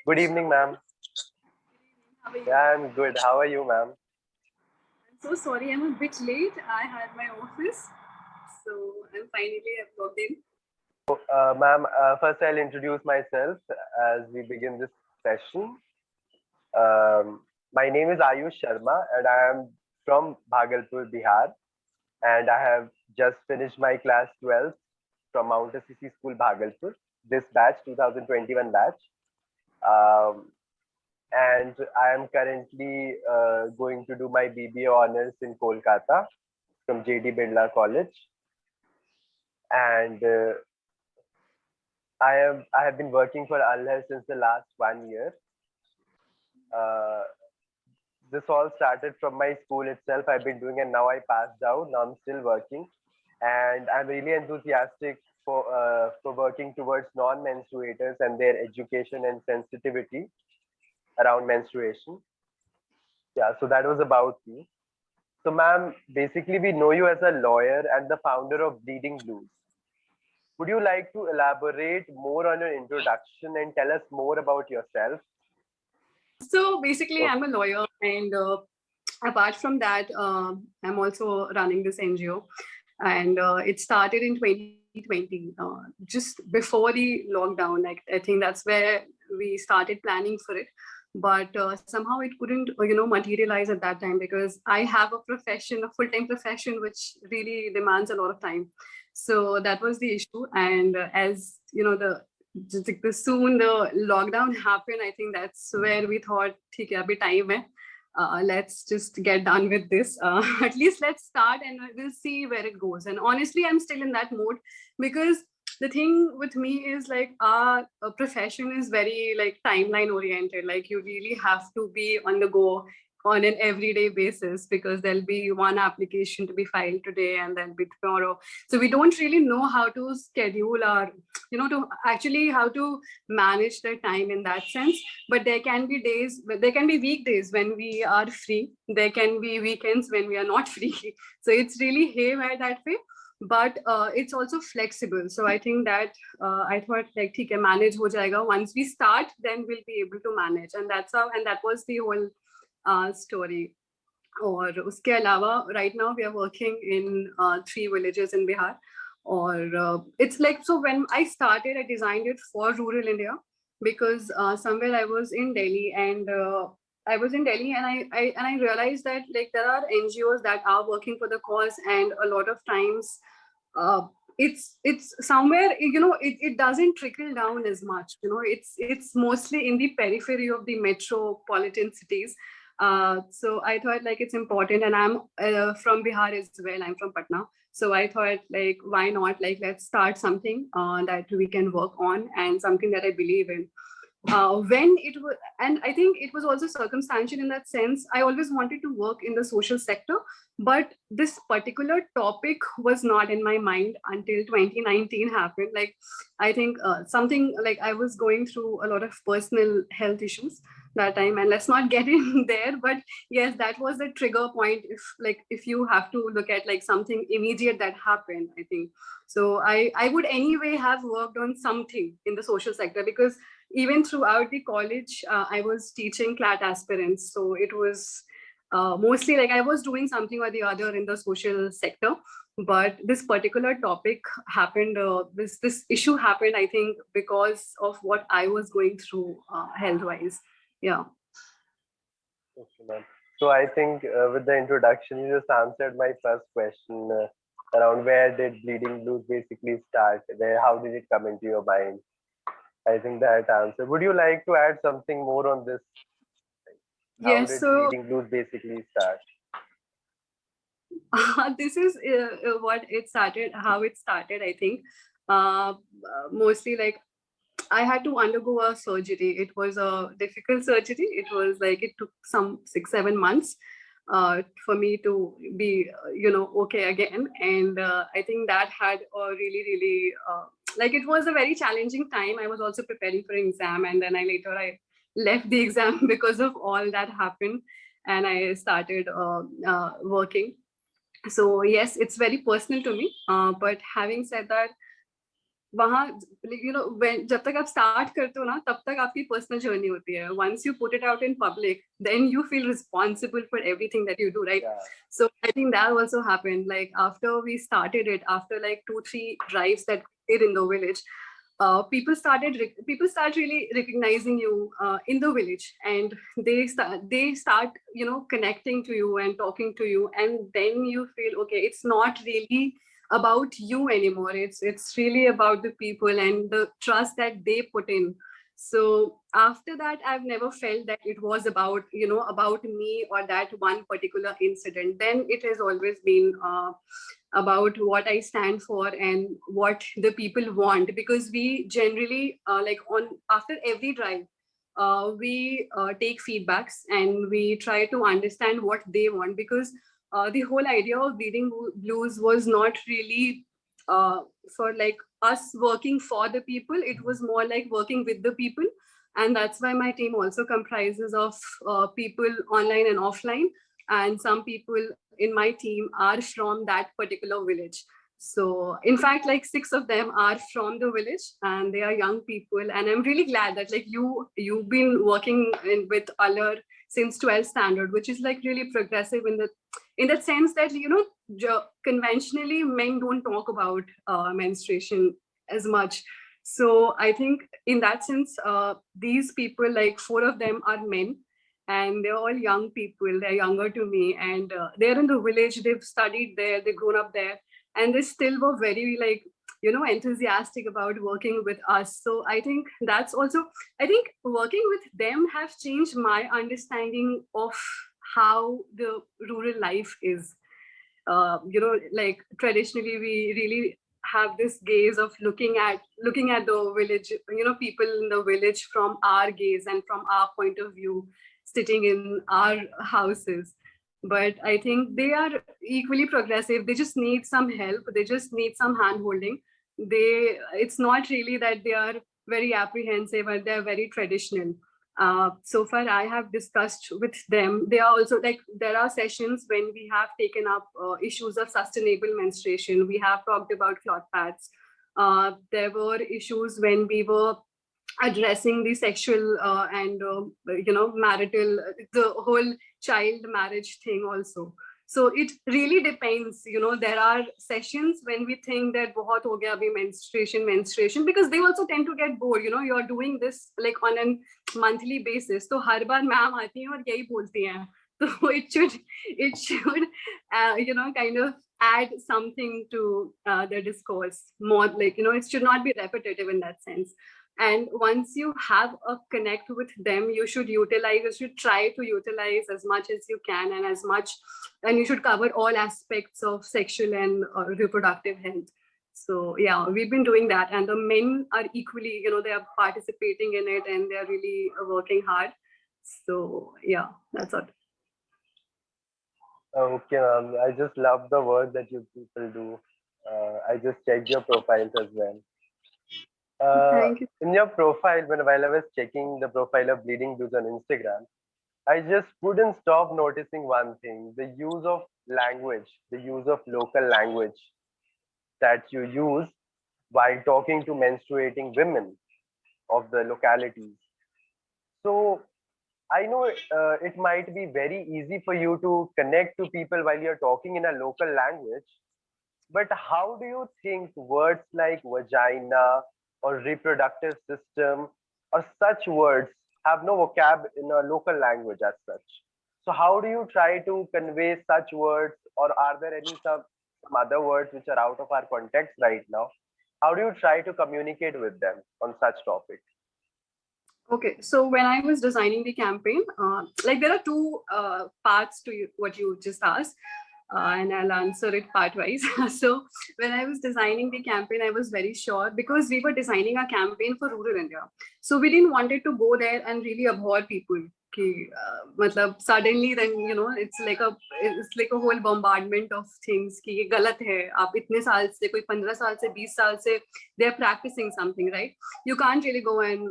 Good evening, ma'am. How are you? Yeah, I'm good. How are you, ma'am? I'm so sorry, I'm a bit late. I had my office, so I'm finally I've logged in. Ma'am, first I'll introduce myself as we begin this session. My name is Ayush Sharma, and I am from Bhagalpur, Bihar, and I have just finished my class 12th from Mount Assisi School, Bhagalpur. This batch, 2021 batch. Um, and I am currently going to do my BBA honors in Kolkata from JD Birla College. And I have been working for Alharh since the last 1 year. Uh, this all started from my school itself. I've been doing, and now I passed out. Now I'm still working, and I'm really enthusiastic for working towards non-menstruators and their education and sensitivity around menstruation. Yeah, so that was about me. So, ma'am, basically, we know you as a lawyer and the founder of Bleeding Blues. Would you like to elaborate more on your introduction and tell us more about yourself? So basically, Okay. I'm a lawyer, and apart from that, I'm also running this NGO, and it started in 2020, just before the lockdown. Like I think that's where we started planning for it, but somehow it couldn't, materialize at that time because I have a profession, a full-time profession, which really demands a lot of time. So that was the issue, and as you know, the soon the lockdown happened, I think that's where we thought, "ठीक है, अभी time है. Let's just get done with this. At least let's start and we'll see where it goes." And honestly, I'm still in that mode because the thing with me is like our profession is very like timeline oriented. Like you really have to be on the go on an everyday basis because there'll be one application to be filed today and then be tomorrow. So we don't really know how to schedule our, to actually how to manage the time in that sense. But there can be days, there can be weekdays when we are free. There can be weekends when we are not free. So it's really haywire that way. But it's also flexible. So I think that I thought like, ठीक है, manage ho jayega. Once we start, then we'll be able to manage. And that's how, and that was the whole story. और उसके अलावा right now we are working in 3 villages in Bihar. Or it's like, so when I started, I designed it for rural India because somewhere I was in Delhi and I realized that like there are NGOs that are working for the cause, and a lot of times uh, it's somewhere, it doesn't trickle down as much. It's mostly in the periphery of the metropolitan cities. So I thought like it's important, and I'm from Bihar as well. I'm from Patna, so I thought like why not, like let's start something that we can work on and something that I believe in. When it was, and I think it was also circumstantial in that sense. I always wanted to work in the social sector, but this particular topic was not in my mind until 2019 happened. Like I think something like I was going through a lot of personal health issues that time, and let's not get in there. But yes, that was the trigger point. If you have to look at like something immediate that happened, I think so. I would anyway have worked on something in the social sector because even throughout the college, I was teaching CLAT aspirants. So it was mostly like I was doing something or the other in the social sector. But this particular topic happened, this issue happened, I think, because of what I was going through health-wise. Yeah. Okay, ma'am. So I think with the introduction, you just answered my first question around where did Bleeding Blues basically start? How did it come into your mind? I think that answer. Would you like to add something more on this? How Yes. did So Bleeding Blues basically start? this is what it started, how it started, I think. Mostly like I had to undergo a surgery. It was a difficult surgery. It was like it took some 6-7 months for me to be, okay again. And I think that had a really, really like it was a very challenging time. I was also preparing for an exam, and then I left the exam because of all that happened, and I started working. So yes, it's very personal to me. But having said that, वहाँ when जब तक आप start करते हो ना तब तक आपकी personal journey होती है. Once you put it out in public, then you feel responsible for everything that you do, right? Yeah. So I think that also happened. Like after we started it, after like 2-3 drives that we did in the village, people start really recognizing you in the village, and they start connecting to you and talking to you, and then you feel okay, it's not really about you anymore. It's really about the people and the trust that they put in. So after that, I've never felt that it was about about me or that one particular incident. Then it has always been about what I stand for and what the people want, because we generally like on after every drive, we take feedbacks and we try to understand what they want, because the whole idea of bleeding blues was not really uh, for like us working for the people. It was more like working with the people, and that's why my team also comprises of people online and offline, and some people in my team are from that particular village. So in fact, like 6 of them are from the village, and they are young people, and I'm really glad that like you've been working with Alharh since 12th standard, which is like really progressive in that sense that conventionally men don't talk about menstruation as much. So I think in that sense, these people, like 4 of them are men, and they're all young people. They're younger to me, and they're in the village. They've studied there. They've grown up there, and they still were very like enthusiastic about working with us. So I think that's also, I think working with them have changed my understanding of how the rural life is. Like traditionally we really have this gaze of looking at the village, people in the village from our gaze and from our point of view, sitting in our houses. But I think they are equally progressive. They just need some help. They just need some hand holding. It's not really that they are very apprehensive or they're very traditional. So far I have discussed with them. They are also like, there are sessions when we have taken up issues of sustainable menstruation. We have talked about cloth pads. There were issues when we were addressing the sexual and marital, the whole child marriage thing also. So it really depends. There are sessions when we think that bahut ho gaya abhi menstruation, because they also tend to get bored. You're doing this like on a monthly basis, तो हर बार ma'am आती हैं और यही बोलती हैं. So it should kind of add something to the discourse more, like it should not be repetitive in that sense. And once you have a connect with them, you should try to utilize as much as you can, and you should cover all aspects of sexual and reproductive health. So yeah, we've been doing that, and the men are equally, they are participating in it, and they're really working hard. So yeah, that's all. Okay, I just love the work that you people do. I just checked your profiles as well. Thank you. In your profile, while I was checking the profile of Bleeding Blues on Instagram, I just couldn't stop noticing one thing: the use of language, the use of local language that you use while talking to menstruating women of the localities. So I know it might be very easy for you to connect to people while you're talking in a local language, but how do you think words like vagina or reproductive system or such words have no vocab in a local language as such? So how do you try to convey such words, or are there any some other words which are out of our context right now? How do you try to communicate with them on such topics? Okay, so when I was designing the campaign, like there are two parts to what you just asked, and I'll answer it part wise. So when I was designing the campaign, I was very sure, because we were designing a campaign for rural India. So we didn't want it to go there and really abhor people. कि मतलब suddenly then it's like a whole bombardment of things कि ये गलत है, आप इतने साल से, कोई 15 साल से 20 साल से they are practicing something, right? You can't really go and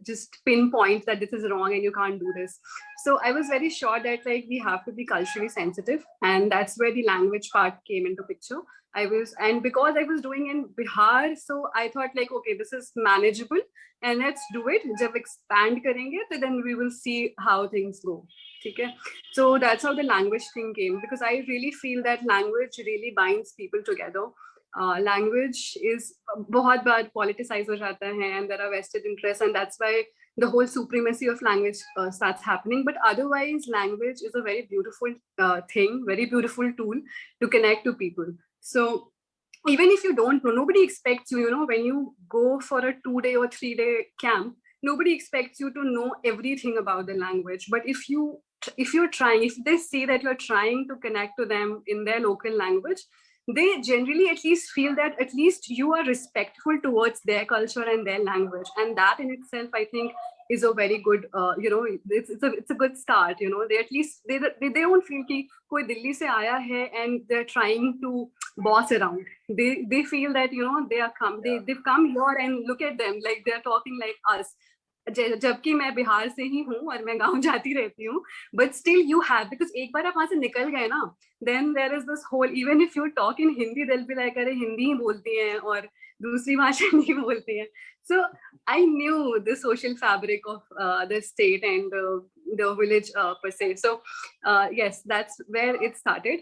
just pinpoint that this is wrong and you can't do this. So I was very sure that like we have to be culturally sensitive, and that's where the language part came into picture. And because I was doing in Bihar, so I thought like, okay, this is manageable and let's do it. जब expand करेंगे, so then we will see how things go. Okay? So that's how the language thing came, because I really feel that language really binds people together. Language is बहुत बार politicized हो जाता है, and there are vested interests, and that's why the whole supremacy of language starts happening. But otherwise, language is a very beautiful thing, very beautiful tool to connect to people. So even if you don't know, nobody expects you, when you go for a 2-day or 3-day camp, nobody expects you to know everything about the language. But if you're trying, if they say that you're trying to connect to them in their local language, they generally at least feel that at least you are respectful towards their culture and their language, and that in itself, I think, is a very good it's a good start. They at least they don't feel कि कोई दिल्ली से आया है and they're trying to boss around. They feel that they've come here and look at them, like they're talking like us. जबकि मैं बिहार से ही हूँ और मैं गाँव जाती रहती हूँ, but still you have, because एक बार आप वहां से निकल गए ना, then there is this whole, even if you talk in Hindi, they'll be like, अरे हिंदी ही बोलती हैं और दूसरी भाषा नहीं बोलती हैं. So I knew the social fabric of the state and the village per se. So yes, that's where it started.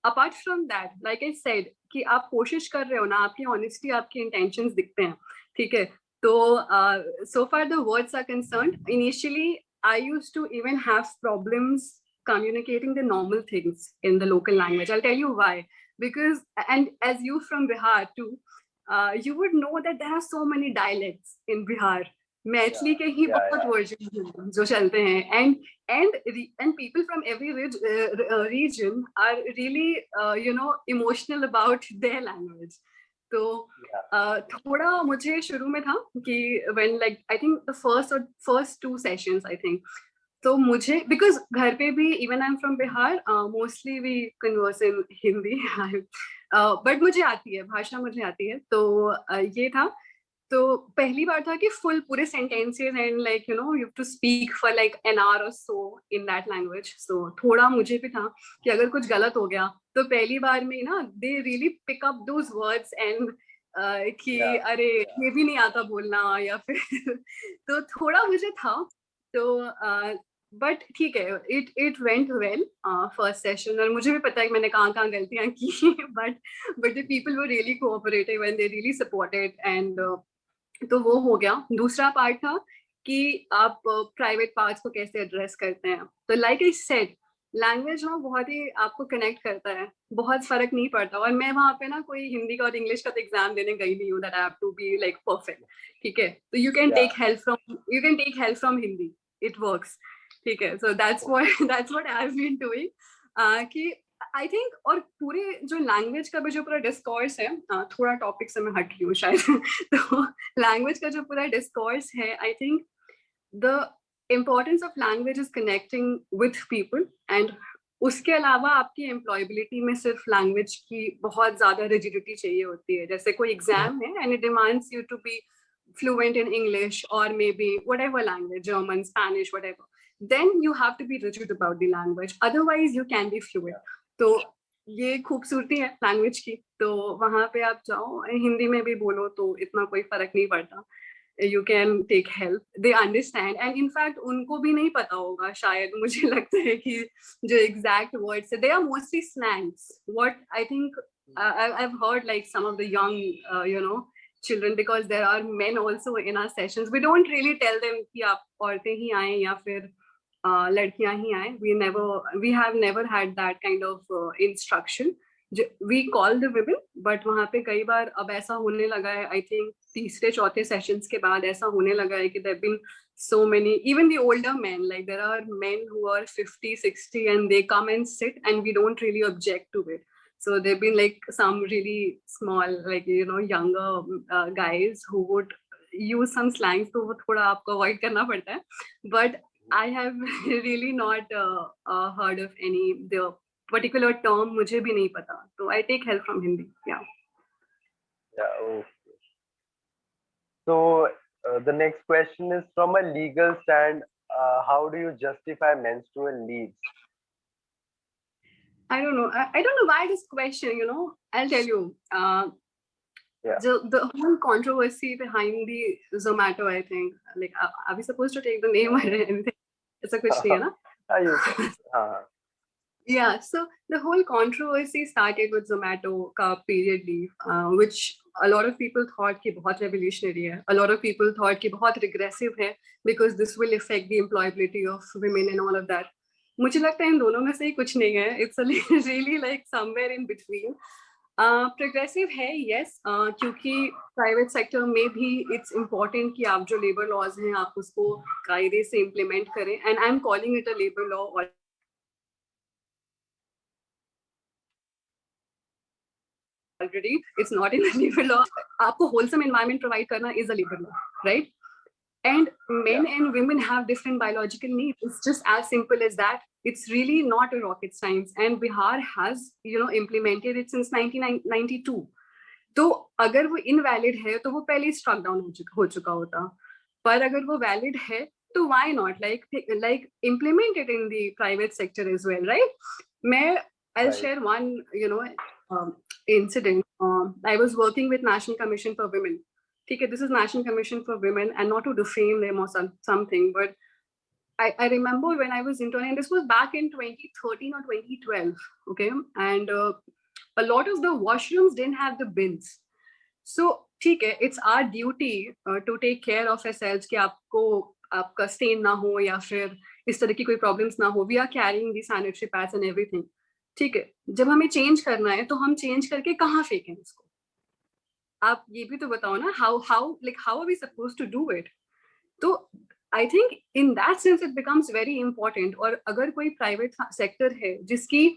Apart from that, like I said, कि आप कोशिश कर रहे हो ना, आपकी honesty, आपके intentions दिखते हैं, ठीक है. So so far the words are concerned, initially I used to even have problems communicating the normal things in the local language. I'll tell you why. Because, and as you from Bihar too, you would know that there are so many dialects in Bihar. Maithili के ही बहुत version जो चलते हैं, and people from every region are really emotional about their language. तो थोड़ा मुझे शुरू में था कि when like I think the first 2 sessions I think, तो मुझे, because घर पे भी, even I'm from Bihar, mostly we converse in Hindi, but मुझे आती है भाषा, मुझे आती है. तो ये था. तो पहली बार था कि फुल पूरे sentences and like you have to speak for like an hour or so in that language. So थोड़ा मुझे भी था कि अगर कुछ गलत हो गया तो पहली बार में ना they really pick up those words and कि अरे ये भी नहीं आता बोलना या फिर तो थोड़ा मुझे था. तो बट ठीक है, it went well first session, और मुझे भी पता है कि मैंने कहाँ गलतियां की, but the people were really cooperative and they really supported, and तो वो हो गया. दूसरा पार्ट था कि आप प्राइवेट पार्ट्स को कैसे एड्रेस करते हैं. तो लाइक आई सेड, लैंग्वेज ना बहुत ही आपको कनेक्ट करता है, बहुत फर्क नहीं पड़ता. और मैं वहां पे ना कोई हिंदी का और इंग्लिश का तो एग्जाम देने गई नहीं हूँ that I have to be like perfect. ठीक है, तो you can take help from Hindi, it works. ठीक है, so that's what I have been doing. कि आई थिंक, और पूरे जो लैंग्वेज का भी जो पूरा डिस्कोर्स है, थोड़ा टॉपिक से मैं हट रही हूँ शायद, तो लैंग्वेज का जो पूरा डिस्कोर्स है, I think the importance of language is connecting with people. And उसके अलावा आपकी एम्प्लॉयबिलिटी में सिर्फ लैंग्वेज की बहुत ज्यादा रिजिडिटी चाहिए होती है. जैसे कोई एग्जाम है and it demands you to be fluent in English or maybe whatever language, German, Spanish, whatever, then you have to be rigid about the language. Otherwise, you can be fluent. तो ये खूबसूरती है language की. तो वहां पे आप जाओ, हिंदी में भी बोलो तो इतना कोई फर्क नहीं पड़ता. You can take help, they understand, and in fact उनको भी नहीं पता होगा शायद, मुझे लगता है कि जो exact words they are mostly slangs. What I think I've heard like some of the young children, because there are men also in our sessions, we don't really tell them कि आप औरतें ही आए या फिर लड़कियां ही आए. We have never had that kind of instruction. We call the women, but वहाँ पे कई बार अब ऐसा होने लगा है, I think तीसरे चौथे सेशंस के बाद ऐसा होने लगा है कि there have been so many, even the older men, like there are men who are 50, 60 and they come and sit and we don't really object to it. So there've been like some really small, like younger guys who would use some slangs, तो वो थोड़ा आपको avoid करना पड़ता है. But I have really not heard of any the particular term, मुझे भी नहीं पता. So I take help from Hindi. Yeah. Okay. So the next question is, from a legal stand, how do you justify menstrual leaves? I don't know. I don't know why this question, I'll tell you. Yeah. The whole controversy behind the Zomato, I think, like, are we supposed to take the name or anything? It's a kuch nahi hai You can. na? Yeah, so the whole controversy started with Zomato ka period leave, which a lot of people thought कि बहुत revolutionary है. A lot of people thought कि बहुत regressive है because this will affect the employability of women and all of that. मुझे लगता है इन दोनों में से ही कुछ नहीं है. It's really like somewhere in between. Progressive है यस, क्योंकि प्राइवेट सेक्टर में भी इट्स इम्पोर्टेंट कि आप जो लेबर लॉज हैं आप उसको कायदे से इम्प्लीमेंट करें. And I am calling it a labour law already. It's not in the labor law. आपको wholesome environment provide करना is a labor law, right? And men and women have different biological needs. It's just as simple as that. It's really not a rocket science. And Bihar has, implemented it since 1992. तो अगर वो invalid है तो वो पहले he struck down हो चुका होता. पर अगर वो वैलिड है तो why not like implement it in the private sector as well, right? I'll share one incident. I was working with National Commission for Women. Okay, this is National Commission for Women, and not to defame them or something, but I remember when I was interning, this was back in 2013 or 2012, okay, and a lot of the washrooms didn't have the bins. So, ठीक है, it's our duty to take care of ourselves कि आपका stain ना हो या फिर इस तरह की कोई problems ना हो. We are carrying the sanitary pads and everything. ठीक है, जब हमें change करना है तो हम change करके कहाँ फेंकें इसको? आप ये भी तो बताओ ना, how are we supposed to do it? तो I think in that sense it becomes very important. और अगर कोई private sector है जिसकी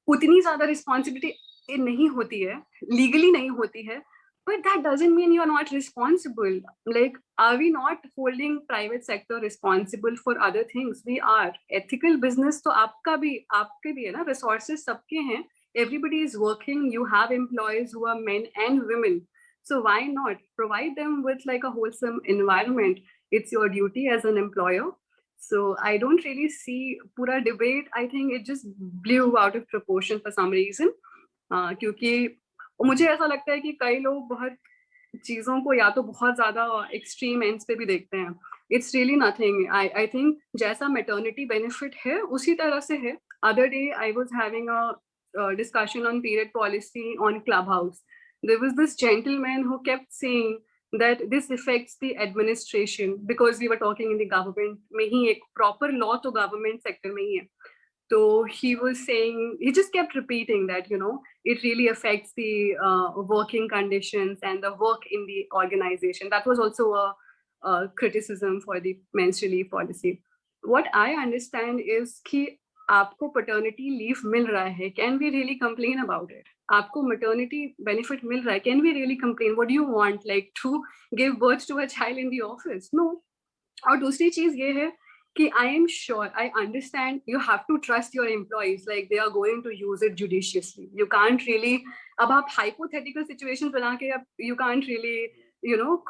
उतनी ज़्यादा responsibility नहीं होती है, legally नहीं होती है, but that doesn't mean you're not responsible. Like, are we not holding private sector responsible for other things? We are. Ethical business तो आपके भी है ना, resources सबके हैं. Everybody is working. You have employees who are men and women. So why not provide them with like a wholesome environment? It's your duty as an employer. So I don't really see pura debate. I think it just blew out of proportion for some reason. क्योंकि मुझे ऐसा लगता है कि कई लोग बहुत चीजों को या तो बहुत ज्यादा एक्सट्रीम एंड्स पे भी देखते हैं. It's really nothing. I think जैसा मैटर्निटी बेनिफिट है उसी तरह से है. Other day I was having a discussion on period policy on club house. There was this gentleman who kept saying that this affects the administration because we were talking in the government में ही एक proper law तो government sector में ही है. So he was saying, he just kept repeating that, it really affects the working conditions and the work in the organization. That was also a criticism for the menstrual leave policy. What I understand is कि आपको paternity leave मिल रहा है. Can we really complain about it? आपको maternity benefit मिल रहा है. Can we really complain? What do you want? Like to give birth to a child in the office? No. और दूसरी चीज ये है कि I am sure, I understand you have to trust your employees, like they are going to use it judiciously. You can't really, अब आप hypothetical situations बना के you can't really,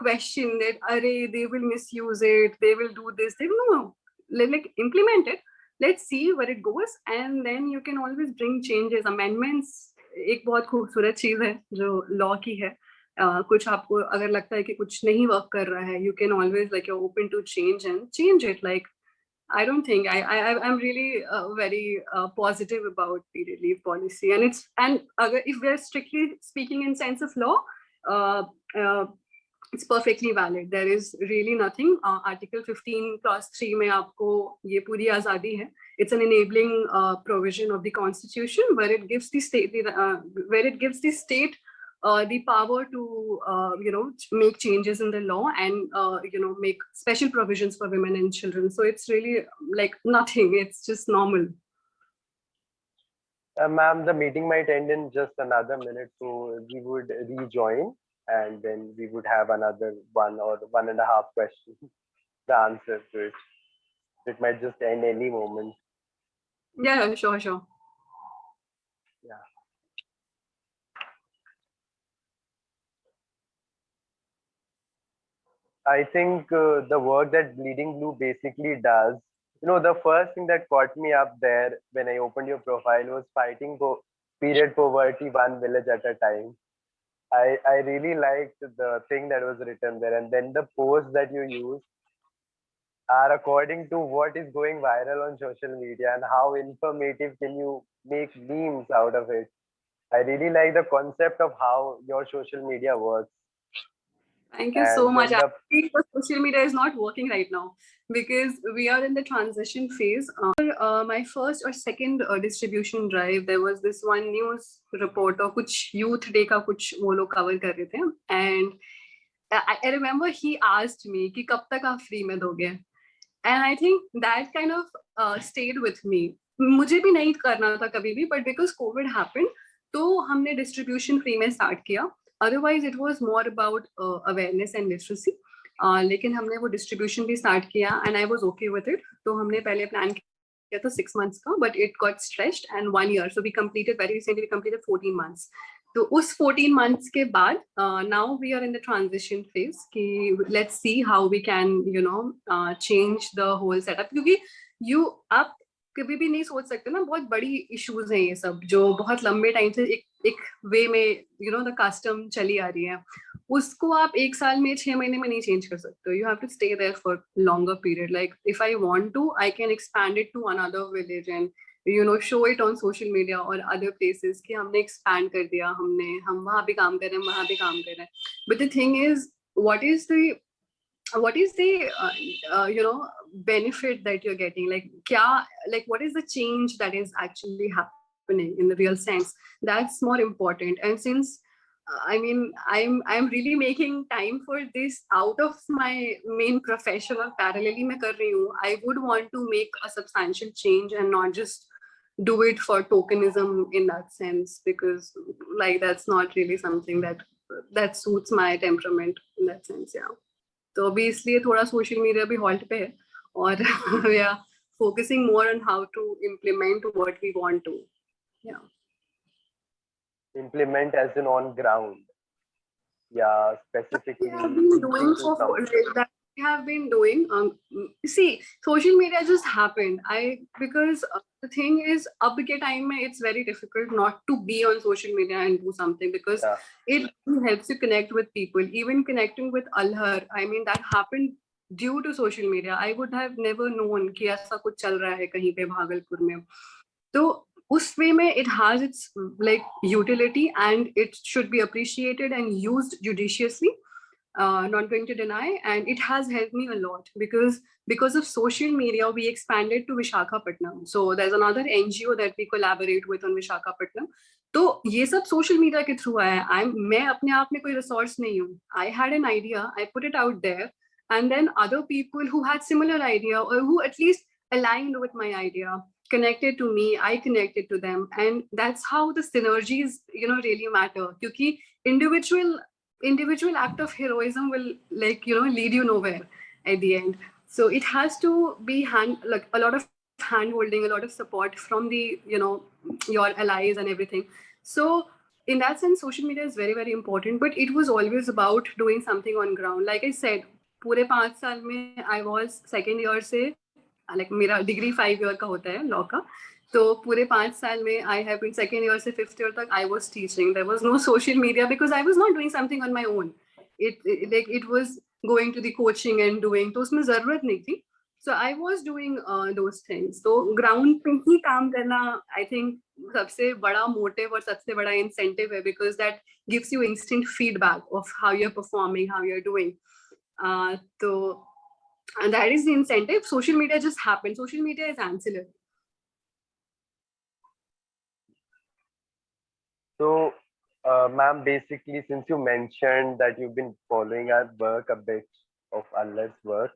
question that, अरे, they will misuse it, they will do this, they will, no, like implement it. Let's see where it goes, and then you can always bring changes, amendments. एक बहुत खूबसूरत चीज है जो law की है. कुछ आपको अगर लगता है कि कुछ नहीं वर्क कर रहा है, you can always, like, you're open to change and change it. Like, I don't think I'm really very positive about period leave policy, and if we're strictly speaking in sense of law, uh, uh, it's perfectly valid. There is really nothing. Article 15 clause 3 में आपको ये पूरी आज़ादी है. It's an enabling provision of the Constitution where it gives the state the power to make changes in the law and make special provisions for women and children. So it's really like nothing. It's just normal. Ma'am, the meeting might end in just another minute, so we would rejoin and then we would have another 1.5 questions, the answer to it. It might just end any moment. Yeah, sure. Yeah. I think the work that Bleeding Blue basically does The first thing that caught me up there when I opened your profile was fighting for period poverty one village at a time. I really liked the thing that was written there, and then the posts that you use are according to what is going viral on social media and how informative can you make memes out of it. I really like the concept of how your social media works. Thank you so And much. then the Actually, the social media is not working right now because we are in the transition phase. My first or second distribution drive, there was this one news reporter, कुछ youth day का कुछ वो लोग cover कर रहे थे, and I remember he asked me कि कब तक आप free में दोगे, and I think that kind of stayed with me. मुझे भी नहीं करना था कभी भी, but because COVID happened, तो हमने distribution free में start किया. Otherwise, it was more about awareness and literacy. लेकिन हमने वो distribution भी start किया, and I was okay with it. तो हमने पहले plan किया था 6 months का, but it got stretched and 1 year. So we completed very recently. We completed 14 months. तो उस 14 months के बाद now we are in the transition phase कि let's see how we can change the whole setup, क्योंकि आप कभी भी नहीं सोच सकते ना, बहुत बड़ी इश्यूज हैं ये सब जो बहुत लंबे टाइम से एक वे में द कस्टम चली आ रही है, उसको आप 1 साल में 6 महीने में नहीं चेंज कर सकते. You have to stay there for longer period. Like if I want to, I can expand it to another village and show it on social media or other places कि हमने expand कर दिया, हम वहाँ भी काम कर रहे हैं, वहाँ भी काम कर रहे हैं. But the thing is, what is the benefit that you're getting? Like what is the change that is actually happening in the real sense? That's more important. And since I'm really making time for this out of my main profession और parallelly मैं कर रही हूँ, I would want to make a substantial change and not just do it for tokenism in that sense, because like that's not really something that suits my temperament in that sense. Yeah. तो अभी इसलिए थोड़ा social media भी halt पे है और we are focusing more on how to implement what we want to. Yeah. implement as in on ground. Yeah, specifically We have been doing reaching to some. that we have been doing. See, social media just happened. Because the thing is, ab ke time mein it's very difficult not to be on social media and do something, because Yeah. it helps you connect with people. Even connecting with Alharh, I mean, that happened due to social media. I would have never known कि ऐसा कुछ चल रहा है कहीं पे भागलपुर में. तो उस वे में it has its like utility and it should be appreciated and used judiciously. Not going to deny, and it has helped me a lot because of social media we expanded to Visakhapatnam. So there's another NGO that we collaborate with on Visakhapatnam. तो ये सब social media के through आया है. मैं अपने आप में कोई resource नहीं हूँ. I had an idea, I put it out there, and then other people who had similar idea or who at least aligned with my idea connected to me, I connected to them, and that's how the synergies really matter. क्योंकि individual act of heroism will lead you nowhere at the end. So it has to be like a lot of hand holding, a lot of support from the your allies and everything. So in that sense social media is very very important, but it was always about doing something on ground. Like I said, पूरे 5 साल में I was second year से like मेरा degree 5 year का होता है law का, तो पूरे 5 साल में I have been second year से 5th year तक I was teaching. There was no social media because I was not doing something on my own. It was going to the coaching and doing, तो उसमें जरूरत नहीं थी. So I was doing those things. तो ground पे ही काम करना I think सबसे बड़ा motive और सबसे बड़ा incentive है, because that gives you instant feedback of how you're performing, how you're doing. तो and that is the incentive. Social media just happened. Social media is ancillary. So, ma'am, basically, since you mentioned that you've been following our work a bit of Alhar's work,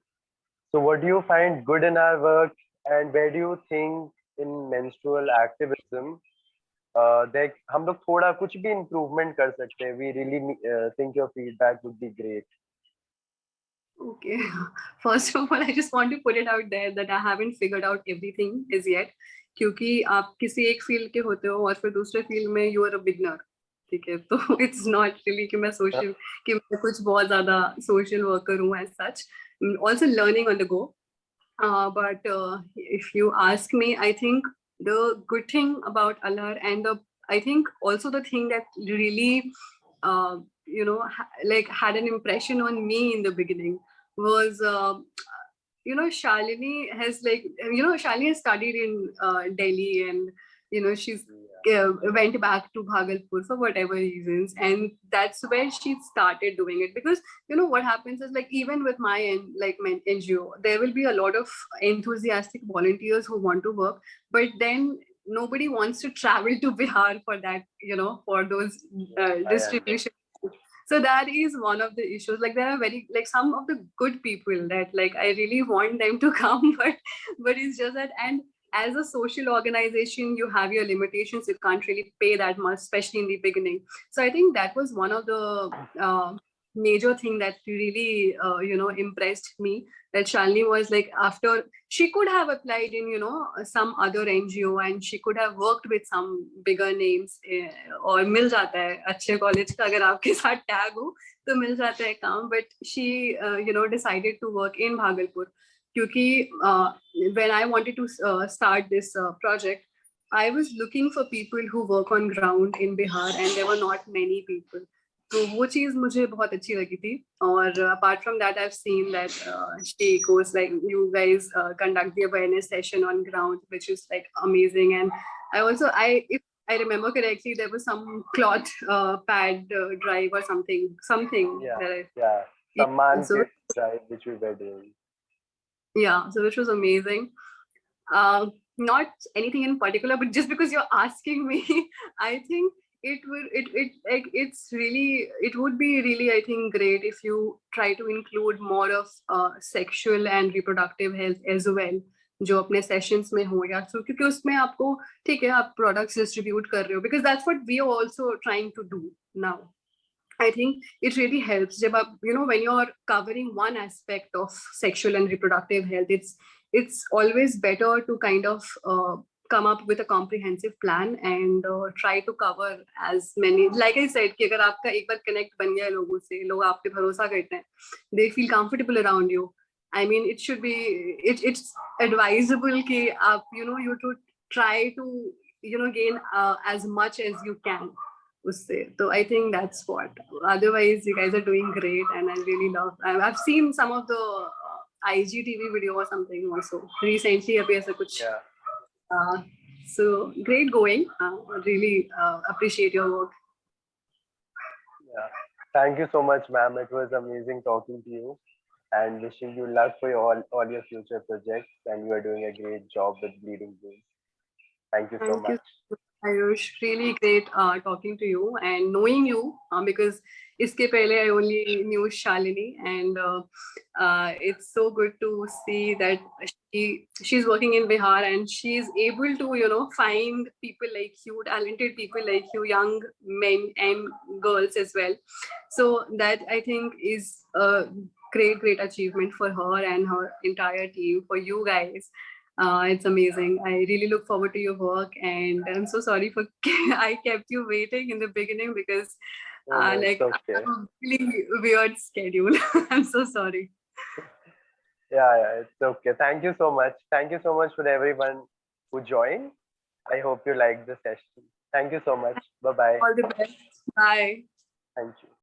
so what do you find good in our work, and where do you think in menstrual activism that हम लोग थोड़ा कुछ भी improvement कर सकते हैं? We really think your feedback would be great. Okay. First of all, I just want to put it out there that I haven't figured out everything as yet. क्योंकि आप किसी एक फील्ड के होते हो और फिर दूसरे फील्ड में यू आर अ बिगनर, ठीक है. तो इट्स नॉट रियली कि मैं कुछ बहुत ज्यादा सोशल वर्कर हूँ as such. Also learning on the go. But if you ask me, I think the good thing about Alharh, and I think also the thing that really, like had an impression on me in the beginning was, Shalini has Shalini has studied in Delhi, and she's went back to Bhagalpur for whatever reasons, and that's where she started doing it. Because what happens is, like, even with my NGO, there will be a lot of enthusiastic volunteers who want to work, but then nobody wants to travel to Bihar for that, for those I understand. distribution. So that is one of the issues. Like, there are very, like, some of the good people that, like, I really want them to come, but it's just that. And as a social organization, you have your limitations. You can't really pay that much, especially in the beginning. So I think that was one of the major thing that really impressed me, that Shalini was like, after she could have applied in some other NGO, and she could have worked with some bigger names, और मिल जाता है अच्छे college का, अगर आपके साथ tag हो तो मिल जाता है काम. But she decided to work in Bhagalpur, क्योंकि when I wanted to start this project, I was looking for people who work on ground in Bihar, and there were not many people. तो वो चीज मुझे बहुत अच्छी लगी थी. और apart from that, I've seen that she goes, like, you guys conduct the awareness session on ground, which is like amazing. And if I remember correctly, there was some cloth pad drive or something Yeah, that yeah. I Samman so kit drive which we were doing. yeah, so which was amazing. Not anything in particular, but just because you're asking me, I think it would be really, I think, great if you try to include more of sexual and reproductive health as well, जो अपने sessions में हो, या तो क्योंकि उसमें आपको ठीक है, आप प्रोडक्ट्स डिस्ट्रीब्यूट कर रहे हो, because that's what we are also trying to do now. I think it really helps. जब आप, when you're covering one aspect of sexual and reproductive health, it's always better to kind of come up with a comprehensive plan and try to cover as many. Like I said, कि अगर आपका एक बार connect बन गया है लोगों से, लोग आप पे भरोसा करते हैं, they feel comfortable around you. I mean, it should be, it's advisable कि आप, you to try to gain as much as you can. So I think that's what. Otherwise, you guys are doing great, and I really love. I've seen some of the IGTV video or something also recently. अभी ऐसा कुछ. Yeah, Uh, so great going. Really appreciate your work. yeah. Thank you so much, ma'am. It was amazing talking to you, and wishing you luck for all your future projects. And you are doing a great job with Bleeding Blue. Thank you so Thank you, much. Ayush. Really great talking to you and knowing you, because iske pehle I only knew Shalini, and it's so good to see that she's working in Bihar, and she's able to find people like you, talented people like you, young men and girls as well. So that, I think, is a great achievement for her and her entire team, for you guys. It's amazing. I really look forward to your work, and I'm so sorry for I kept you waiting in the beginning, because No, no, it's like, I okay. have a really weird schedule. I'm so sorry. Yeah, it's okay. Thank you so much. Thank you so much for everyone who joined. I hope you liked the session. Thank you so much. Bye bye. All the best. Bye. Thank you.